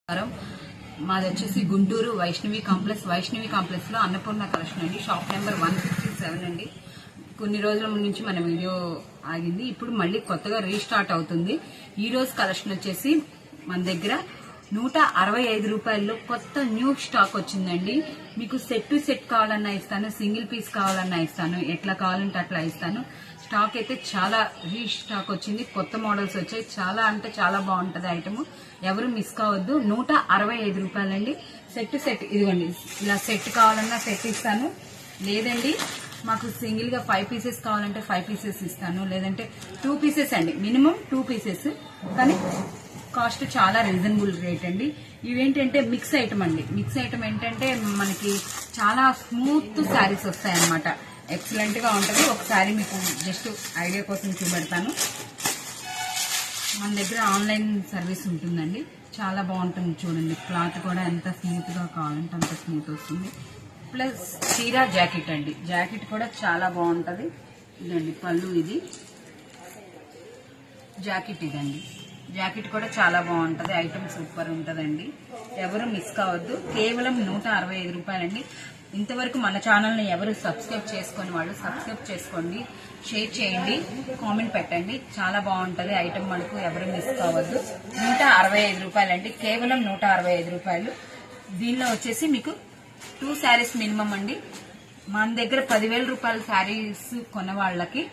మాది వచ్చేసి గుంటూరు వైష్ణవి కాంప్లెక్స్ లో అన్నపూర్ణ కలెక్షన్ అండి. షాప్ నెంబర్ 157 అండి. కొన్ని రోజుల నుంచి మన వీడియో ఆగింది, ఇప్పుడు మళ్ళీ కొత్తగా రీస్టార్ట్ అవుతుంది. ఈ రోజు కలెక్షన్ వచ్చేసి మన దగ్గర 165 రూపాయల్లో కొత్త న్యూ స్టాక్ వచ్చిందండి. మీకు సెట్ టు సెట్ కావాలన్నా ఇస్తాను, సింగిల్ పీస్ కావాలన్నా ఇస్తాను, ఎట్లా కావాలంటే అట్లా ఇస్తాను. స్టాక్ అయితే చాలా రీస్టాక్ వచ్చింది, కొత్త మోడల్స్ వచ్చాయి. చాలా అంటే చాలా బాగుంటది ఐటమ్, ఎవరు మిస్ కావద్దు. 165 రూపాయలండి. సెట్ టు సెట్ ఇదిగోండి, ఇలా సెట్ కావాలన్నా సెట్ ఇస్తాను, లేదండి మాకు సింగిల్ గా 5 పీసెస్ కావాలంటే 5 పీసెస్ ఇస్తాను, లేదంటే 2 పీసెస్ అండి, మినిమం 2 పీసెస్. కానీ కాస్ట్ చాలా రీజనబుల్ రేట్ అండి. ఇవేంటంటే మిక్స్ ఐటమ్ అండి. మిక్స్ ఐటమ్ ఏంటంటే మనకి చాలా స్మూత్ శారీస్ వస్తాయి అన్నమాట. ఎక్సలెంట్ గా ఉంటది. ఒకసారి మీకు జస్ట్ ఐడియా కోసం చూపెడతాను. మన దగ్గర ఆన్లైన్ సర్వీస్ ఉంటుందండి, చాలా బాగుంటుంది. చూడండి, క్లాత్ కూడా ఎంత స్మూత్ గా కావాలంటే అంత స్మూత్ వస్తుంది. ప్లస్ చీర జాకెట్ అండి, జాకెట్ కూడా చాలా బాగుంటది. ఇదండి పళ్ళు, ఇది జాకెట్, ఇదండి జాకెట్ కూడా చాలా బాగుంటది. ఐటమ్ సూపర్ ఉంటదండి, ఎవరు మిస్ కావద్దు. కేవలం 165 రూపాయలండి. ఇంతవరకు మన ఛానల్ ని ఎవరు సబ్స్క్రైబ్ చేసుకుని వాళ్ళు సబ్స్క్రైబ్ చేసుకోండి, షేర్ చేయండి, కామెంట్ పెట్టండి. చాలా బాగుంటది ఐటమ్, మనకు ఎవరు మిస్ కావద్దు. 165 రూపాయలండి, కేవలం 165 రూపాయలు. దీనిలో వచ్చేసి మీకు 2 శారీస్ మినిమం అండి. మన దగ్గర 10,000 రూపాయల శారీస్ కొన్న వాళ్ళకి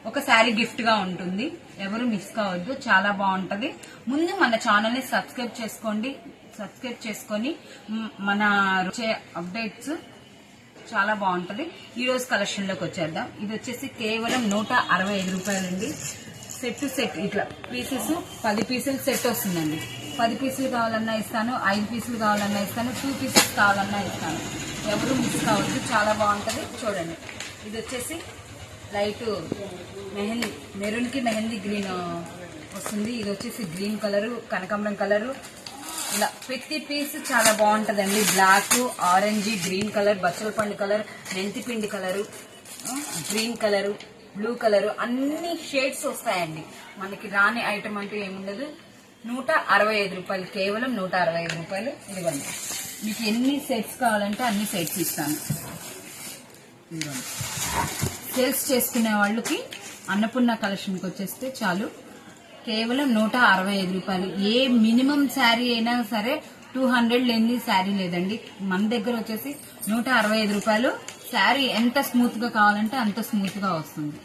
ఒక శారీ గిఫ్ట్ గా ఉంటుంది, ఎవరు మిస్ కావద్దు. చాలా బాగుంటది. ముందు మన ఛానల్ ని సబ్స్క్రైబ్ చేసుకోండి, సబ్స్క్రైబ్ చేసుకొని మన వచ్చే అప్డేట్స్ చాలా బాగుంటది. ఈ రోజు కలెక్షన్ లోకి వచ్చేద్దాం. ఇది వచ్చేసి కేవలం 165 రూపాయలండి. సెట్ టు సెట్ ఇట్లా పీసెస్ 10 పీసులు సెట్ వస్తుందండి. 10 పీసులు కావాలన్నా ఇస్తాను, 5 పీసులు కావాలన్నా ఇస్తాను, 2 పీసెస్ కావాలన్నా ఇస్తాను, ఎవరు మిస్ కావద్దు. చాలా బాగుంటది. చూడండి, ఇది వచ్చేసి లైట్ మెరూన్ కి మెహందీ గ్రీన్ వస్తుంది. ఇది వచ్చేసి గ్రీన్ కలరు, కనకాంబరం కలరు. ఇలా ప్రతి పీస్ చాలా బాగుంటదండి. బ్లాక్, ఆరెంజ్, గ్రీన్ కలర్, బచ్చల పండు కలర్, మెంతి పిండి colour, green colour, blue colour, అన్ని షేడ్స్ వస్తాయండి. మనకి రాని ఐటమ్ అంటూ ఏముండదు. 165 రూపాయలు, కేవలం 165 రూపాయలు. ఇదిగోండి, మీకు ఎన్ని సెట్స్ కావాలంటే అన్ని సెట్స్ ఇస్తాను. ఇదిగోండి, సేల్స్ చేసుకునే వాళ్ళకి అన్నపూర్ణ కలెక్షన్కి వచ్చేస్తే చాలు, కేవలం 165 రూపాయలు. ఏ మినిమం శారీ అయినా సరే 200 లేని శారీ లేదండి. మన దగ్గర వచ్చేసి 165 రూపాయలు. శారీ ఎంత స్మూత్ గా కావాలంటే అంత స్మూత్ గా వస్తుంది.